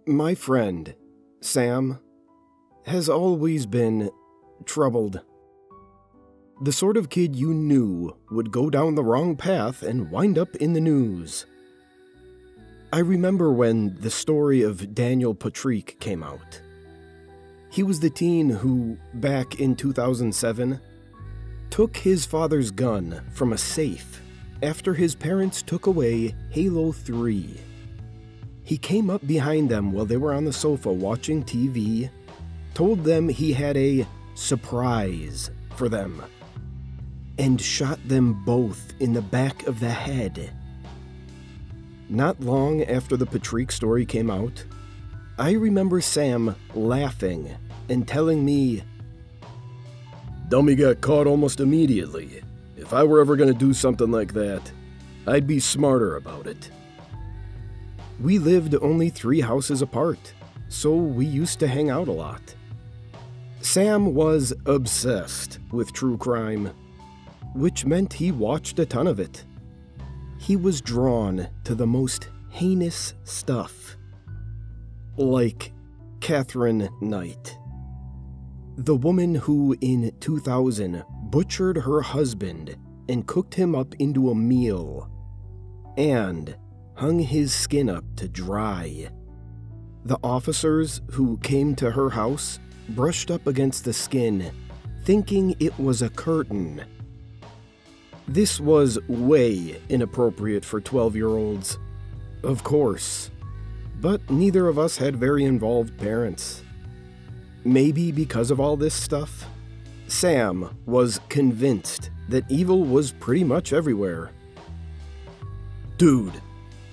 My friend, Sam, has always been troubled. The sort of kid you knew would go down the wrong path and wind up in the news. I remember when the story of Daniel Patrick came out. He was the teen who, back in 2007, took his father's gun from a safe after his parents took away Halo 3. He came up behind them while they were on the sofa watching TV, told them he had a surprise for them, and shot them both in the back of the head. Not long after the Patrick story came out, I remember Sam laughing and telling me, "Dummy got caught almost immediately. If I were ever going to do something like that, I'd be smarter about it." We lived only 3 houses apart, so we used to hang out a lot. Sam was obsessed with true crime, which meant he watched a ton of it. He was drawn to the most heinous stuff, like Catherine Knight, the woman who in 2000 butchered her husband and cooked him up into a meal, and hung his skin up to dry. The officers who came to her house brushed up against the skin, thinking it was a curtain. This was way inappropriate for 12-year-olds, of course, but neither of us had very involved parents. Maybe because of all this stuff, Sam was convinced that evil was pretty much everywhere. Dude,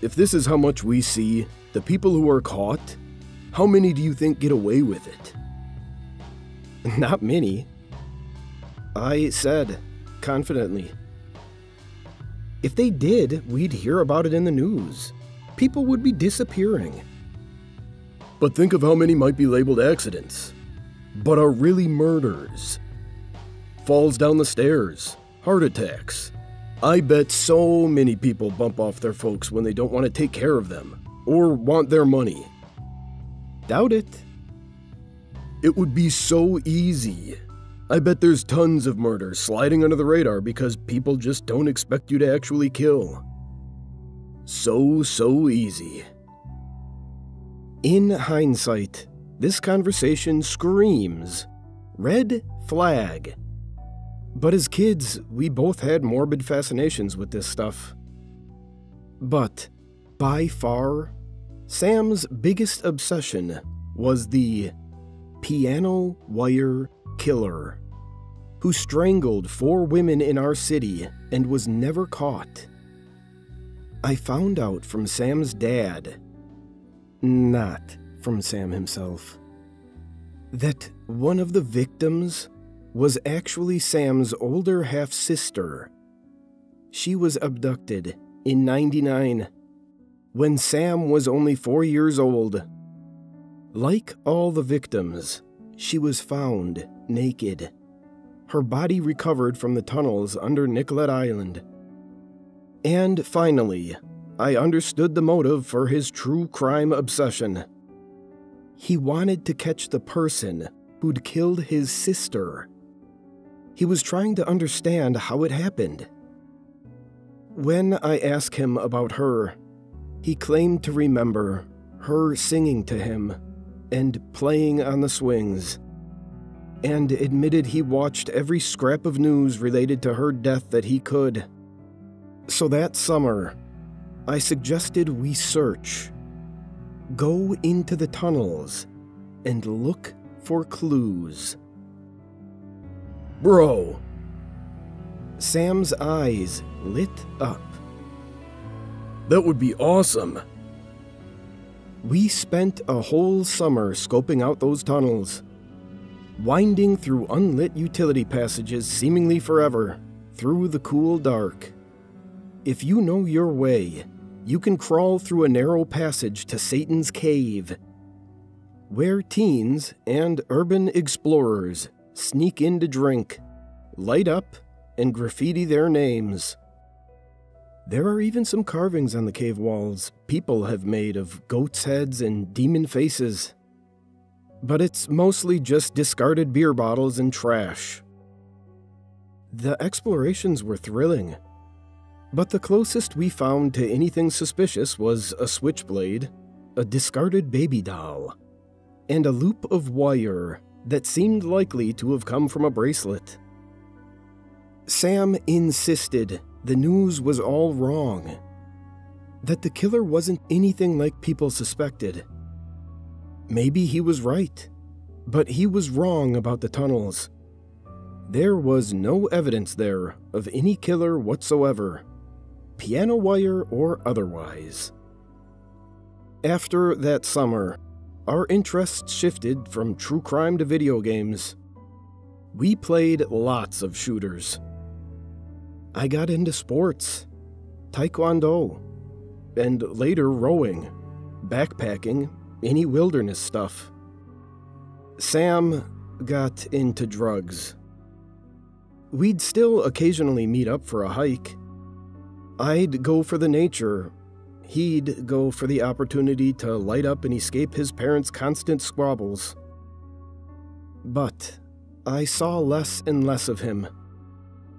if this is how much we see, the people who are caught, how many do you think get away with it? Not many, I said, confidently. If they did, we'd hear about it in the news. People would be disappearing. But think of how many might be labeled accidents, but are really murders. Falls down the stairs, heart attacks. I bet so many people bump off their folks when they don't want to take care of them, or want their money. Doubt it. It would be so easy. I bet there's tons of murders sliding under the radar because people just don't expect you to actually kill. So easy. In hindsight, this conversation screams red flag. But as kids, we both had morbid fascinations with this stuff. But, by far, Sam's biggest obsession was the piano wire killer, who strangled 4 women in our city and was never caught. I found out from Sam's dad, not from Sam himself, that one of the victims was actually Sam's older half-sister. She was abducted in '99, when Sam was only 4 years old. Like all the victims, she was found naked, her body recovered from the tunnels under Nicollet Island. And finally, I understood the motive for his true crime obsession. He wanted to catch the person who'd killed his sister. He was trying to understand how it happened. When I asked him about her, he claimed to remember her singing to him and playing on the swings, and admitted he watched every scrap of news related to her death that he could. So that summer, I suggested we search. Go into the tunnels and look for clues. Bro! Sam's eyes lit up. That would be awesome. We spent a whole summer scoping out those tunnels, winding through unlit utility passages seemingly forever, through the cool dark. If you know your way, you can crawl through a narrow passage to Satan's Cave, where teens and urban explorers sneak in to drink, light up, and graffiti their names. There are even some carvings on the cave walls people have made of goats' heads and demon faces. But it's mostly just discarded beer bottles and trash. The explorations were thrilling, but the closest we found to anything suspicious was a switchblade, a discarded baby doll, and a loop of wire that seemed likely to have come from a bracelet. Sam insisted the news was all wrong, that the killer wasn't anything like people suspected. Maybe he was right, but he was wrong about the tunnels. There was no evidence there of any killer whatsoever, piano wire or otherwise. After that summer, our interests shifted from true crime to video games. We played lots of shooters. I got into sports, taekwondo, and later rowing, backpacking, any wilderness stuff. Sam got into drugs. We'd still occasionally meet up for a hike. I'd go for the nature. He'd go for the opportunity to light up and escape his parents' constant squabbles. But I saw less and less of him.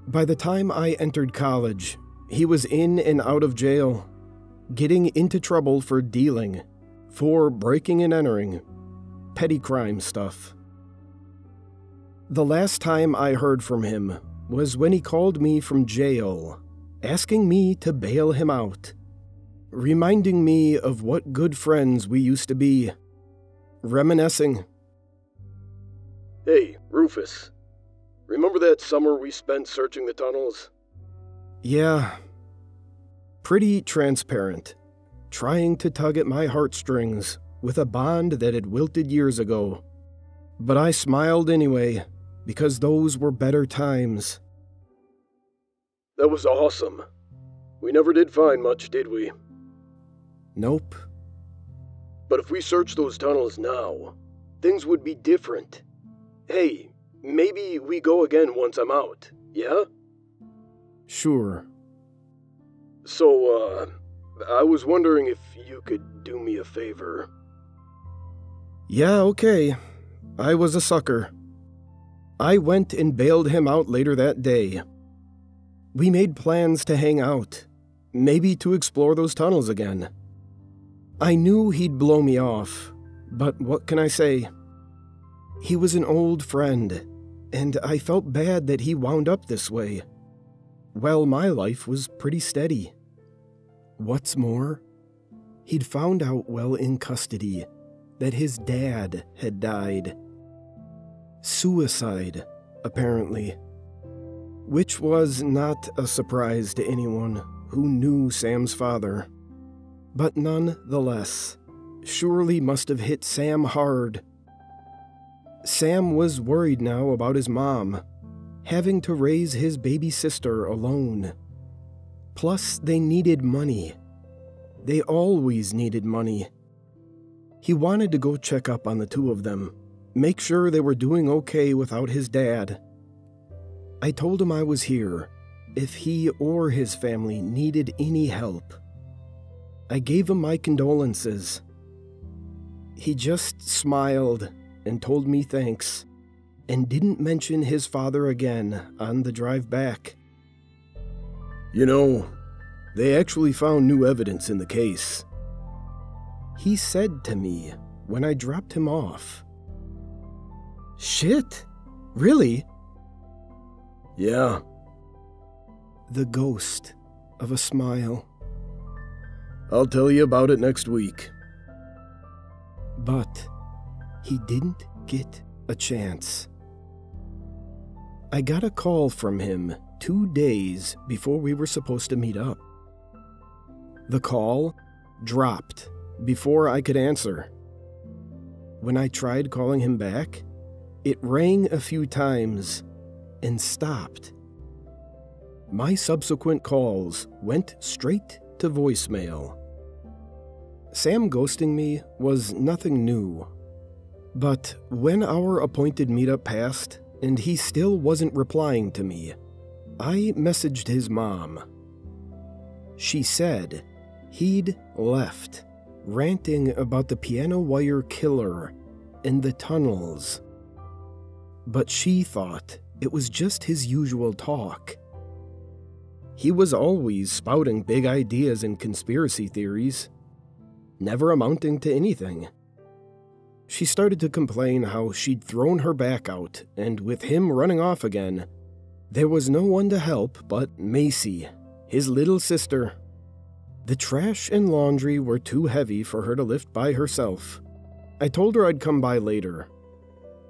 By the time I entered college, he was in and out of jail, getting into trouble for dealing, for breaking and entering, petty crime stuff. The last time I heard from him was when he called me from jail, asking me to bail him out, reminding me of what good friends we used to be, reminiscing. Hey, Rufus. Remember that summer we spent searching the tunnels? Yeah. Pretty transparent, trying to tug at my heartstrings with a bond that had wilted years ago. But I smiled anyway, because those were better times. That was awesome. We never did find much, did we? Nope. But if we search those tunnels now, things would be different. Hey, maybe we go again once I'm out, yeah? Sure. So, I was wondering if you could do me a favor. Yeah, okay. I was a sucker. I went and bailed him out later that day. We made plans to hang out, maybe to explore those tunnels again. I knew he'd blow me off, but what can I say? He was an old friend, and I felt bad that he wound up this way. Well, my life was pretty steady. What's more, he'd found out while in custody that his dad had died. Suicide, apparently. Which was not a surprise to anyone who knew Sam's father. But nonetheless, surely must have hit Sam hard. Sam was worried now about his mom, having to raise his baby sister alone. Plus, they needed money. They always needed money. He wanted to go check up on the two of them, make sure they were doing okay without his dad. I told him I was here, if he or his family needed any help. I gave him my condolences. He just smiled and told me thanks, and didn't mention his father again on the drive back. You know, they actually found new evidence in the case. He said to me when I dropped him off. Shit? Really? Yeah. The ghost of a smile. I'll tell you about it next week. But he didn't get a chance. I got a call from him 2 days before we were supposed to meet up. The call dropped before I could answer. When I tried calling him back, it rang a few times and stopped. My subsequent calls went straight to voicemail. Sam ghosting me was nothing new. But when our appointed meetup passed and he still wasn't replying to me, I messaged his mom. She said he'd left, ranting about the piano wire killer and the tunnels. But she thought it was just his usual talk. He was always spouting big ideas and conspiracy theories, never amounting to anything. She started to complain how she'd thrown her back out, and with him running off again, there was no one to help but Macy, his little sister. The trash and laundry were too heavy for her to lift by herself. I told her I'd come by later.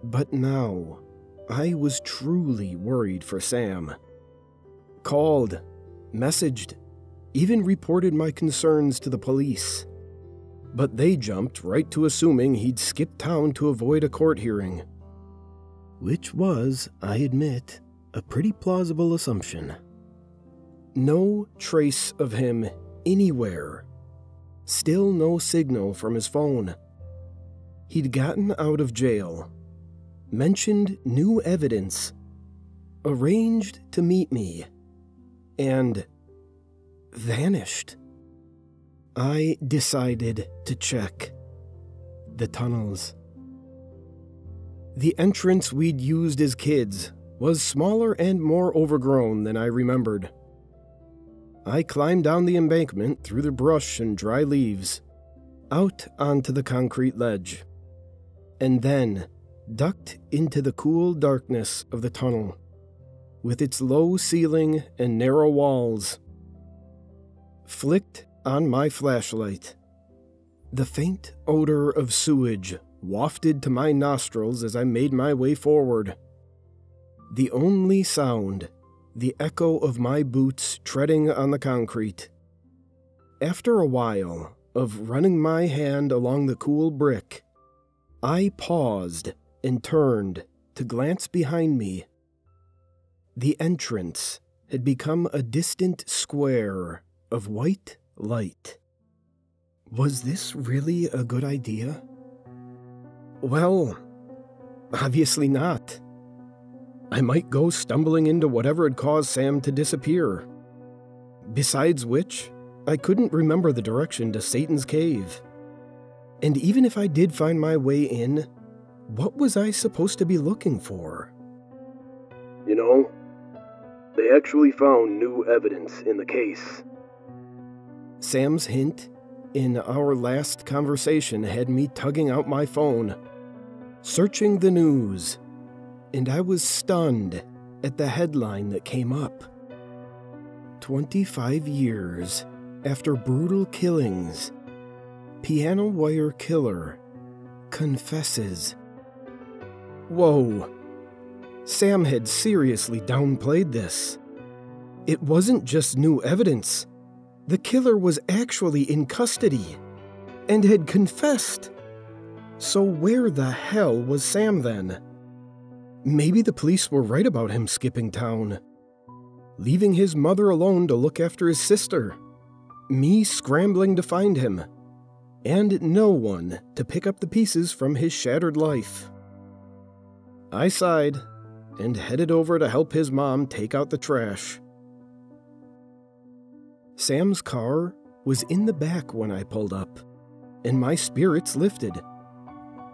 But now, I was truly worried for Sam. Called, messaged, even reported my concerns to the police. But they jumped right to assuming he'd skipped town to avoid a court hearing. Which was, I admit, a pretty plausible assumption. No trace of him anywhere. Still no signal from his phone. He'd gotten out of jail, mentioned new evidence, arranged to meet me, and vanished. I decided to check the tunnels. The entrance we'd used as kids was smaller and more overgrown than I remembered. I climbed down the embankment through the brush and dry leaves, out onto the concrete ledge, and then ducked into the cool darkness of the tunnel, with its low ceiling and narrow walls. Flicked on my flashlight. The faint odor of sewage wafted to my nostrils as I made my way forward. The only sound, the echo of my boots treading on the concrete. After a while of running my hand along the cool brick, I paused and turned to glance behind me. The entrance had become a distant square of white light. Was this really a good idea? Well, obviously not. I might go stumbling into whatever had caused Sam to disappear. Besides which, I couldn't remember the direction to Satan's cave. And even if I did find my way in, what was I supposed to be looking for? You know, they actually found new evidence in the case. Sam's hint in our last conversation had me tugging out my phone, searching the news, and I was stunned at the headline that came up. 25 years after brutal killings, piano wire killer confesses. Whoa. Sam had seriously downplayed this. It wasn't just new evidence. The killer was actually in custody and had confessed. So where the hell was Sam then? Maybe the police were right about him skipping town, leaving his mother alone to look after his sister, me scrambling to find him, and no one to pick up the pieces from his shattered life. I sighed and headed over to help his mom take out the trash. Sam's car was in the back when I pulled up, and my spirits lifted.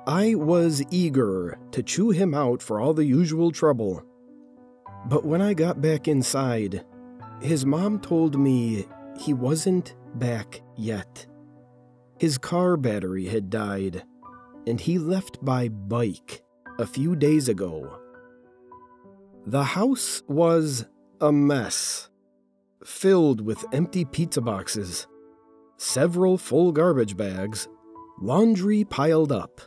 I was eager to chew him out for all the usual trouble. But when I got back inside, his mom told me he wasn't back yet. His car battery had died, and he left by bike a few days ago. The house was a mess, filled with empty pizza boxes, several full garbage bags, laundry piled up.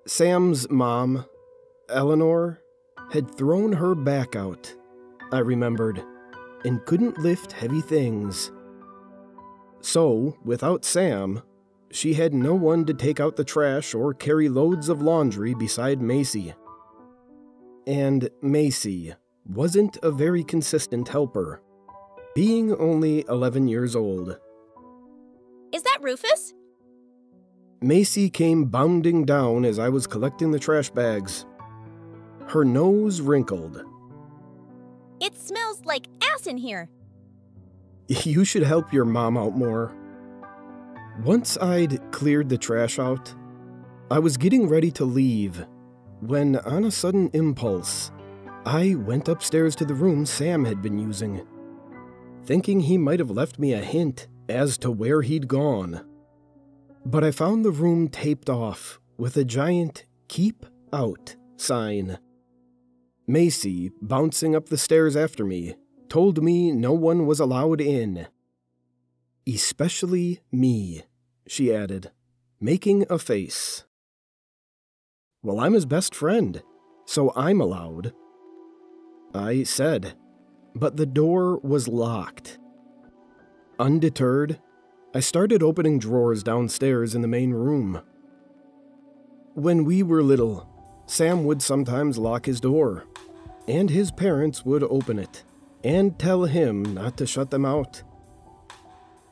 Sam's mom, Eleanor, had thrown her back out, I remembered, and couldn't lift heavy things. So, without Sam, she had no one to take out the trash or carry loads of laundry beside Macy. And Macy wasn't a very consistent helper, being only 11 years old. Is that Rufus? Macy came bounding down as I was collecting the trash bags. Her nose wrinkled. It smells like ass in here. You should help your mom out more. Once I'd cleared the trash out, I was getting ready to leave when, on a sudden impulse, I went upstairs to the room Sam had been using, thinking he might have left me a hint as to where he'd gone. But I found the room taped off with a giant "Keep Out" sign. Macy, bouncing up the stairs after me, told me no one was allowed in. "Especially me," she added, making a face. "Well, I'm his best friend, so I'm allowed," I said, but the door was locked. Undeterred, I started opening drawers downstairs in the main room. When we were little, Sam would sometimes lock his door, and his parents would open it and tell him not to shut them out.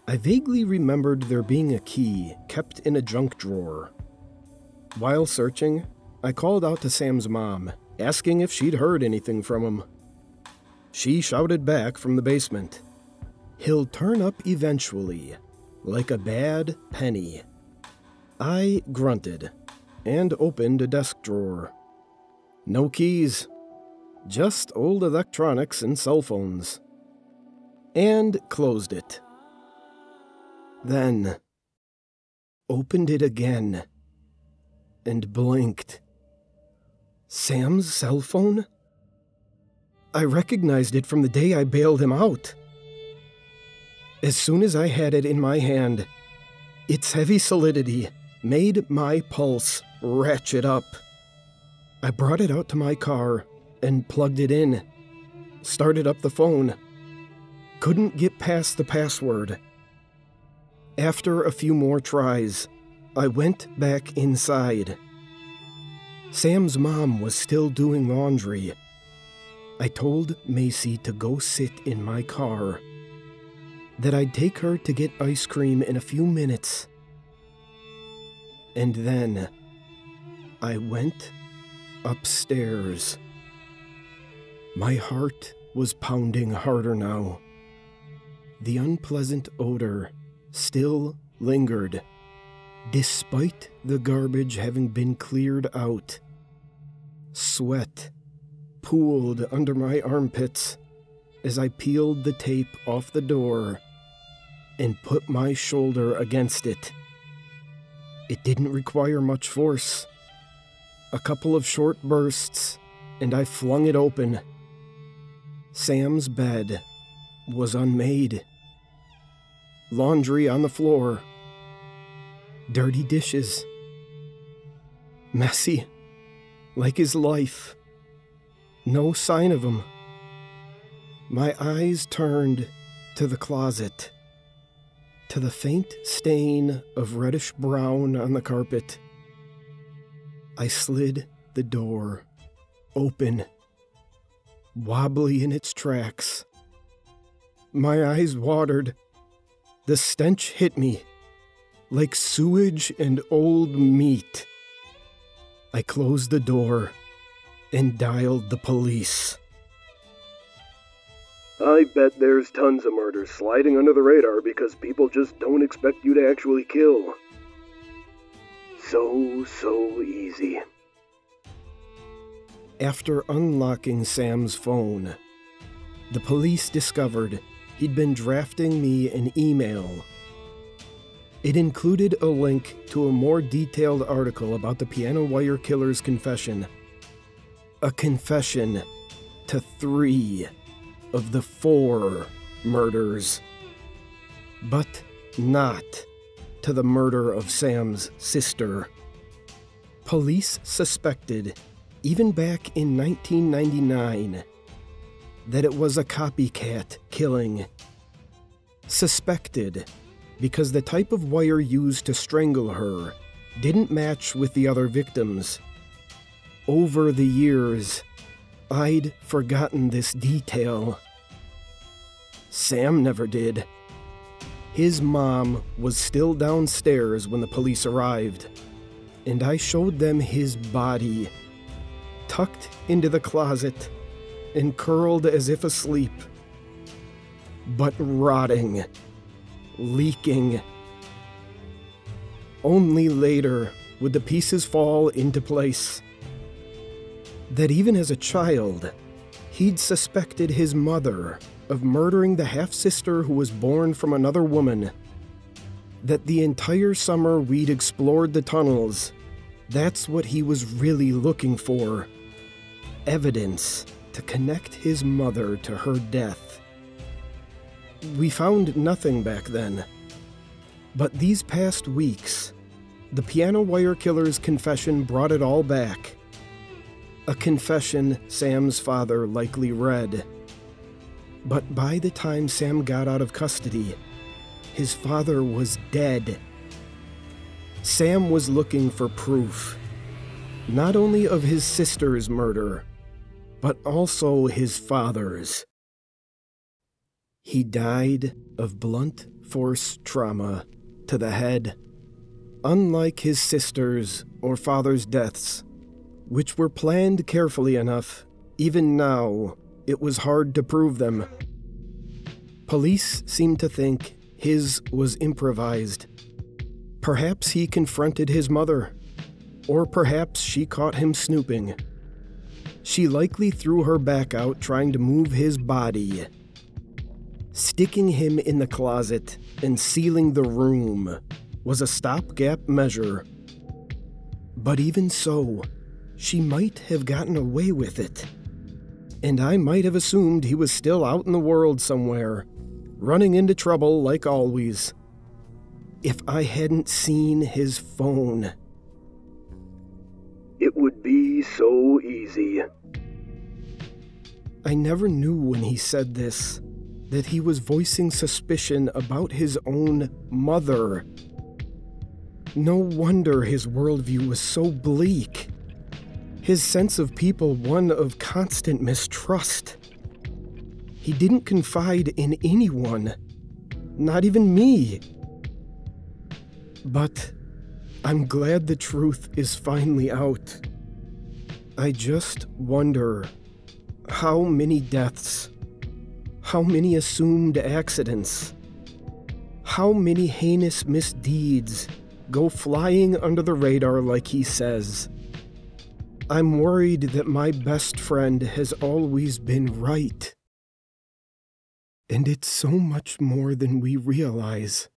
I vaguely remembered there being a key kept in a junk drawer. While searching, I called out to Sam's mom, asking if she'd heard anything from him. She shouted back from the basement, "He'll turn up eventually, like a bad penny." I grunted and opened a desk drawer. No keys, just old electronics and cell phones. And closed it. Then opened it again and blinked. Sam's cell phone? I recognized it from the day I bailed him out. As soon as I had it in my hand, its heavy solidity made my pulse ratchet up. I brought it out to my car and plugged it in, started up the phone. Couldn't get past the password. After a few more tries, I went back inside. Sam's mom was still doing laundry. I told Macy to go sit in my car, that I'd take her to get ice cream in a few minutes. And then I went upstairs. My heart was pounding harder now. The unpleasant odor still lingered, despite the garbage having been cleared out. Sweat pooled under my armpits as I peeled the tape off the door and put my shoulder against it. It didn't require much force. A couple of short bursts, and I flung it open. Sam's bed was unmade. Laundry on the floor. Dirty dishes. Messy, like his life. No sign of him. My eyes turned to the closet, to the faint stain of reddish brown on the carpet. I slid the door open, wobbly in its tracks. My eyes watered. The stench hit me like sewage and old meat. I closed the door and dialed the police. I bet there's tons of murders sliding under the radar because people just don't expect you to actually kill. So easy. After unlocking Sam's phone, the police discovered he'd been drafting me an email. It included a link to a more detailed article about the piano wire killer's confession. A confession to 3 of the 4 murders, but not to the murder of Sam's sister. Police suspected, even back in 1999, that it was a copycat killing. Suspected because the type of wire used to strangle her didn't match with the other victims. Over the years, I'd forgotten this detail. Sam never did. His mom was still downstairs when the police arrived, and I showed them his body, tucked into the closet and curled as if asleep. but rotting, leaking. Only later would the pieces fall into place. That even as a child, he'd suspected his mother of murdering the half-sister who was born from another woman. That the entire summer we'd explored the tunnels, that's what he was really looking for. Evidence to connect his mother to her death. We found nothing back then. But these past weeks, the piano wire killer's confession brought it all back. A confession Sam's father likely read. But by the time Sam got out of custody, his father was dead. Sam was looking for proof, not only of his sister's murder, but also his father's. He died of blunt force trauma to the head, unlike his sister's or father's deaths, which were planned carefully enough. Even now, it was hard to prove them. Police seem to think his was improvised. Perhaps he confronted his mother, or perhaps she caught him snooping. She likely threw her back out trying to move his body. Sticking him in the closet and sealing the room was a stopgap measure. But even so, she might have gotten away with it. And I might have assumed he was still out in the world somewhere, running into trouble like always, if I hadn't seen his phone. It would be so easy. I never knew when he said this that he was voicing suspicion about his own mother. No wonder his worldview was so bleak. His sense of people one of constant mistrust. He didn't confide in anyone, not even me. But I'm glad the truth is finally out. I just wonder how many deaths, how many assumed accidents, how many heinous misdeeds go flying under the radar like he says. I'm worried that my best friend has always been right. And it's so much more than we realize.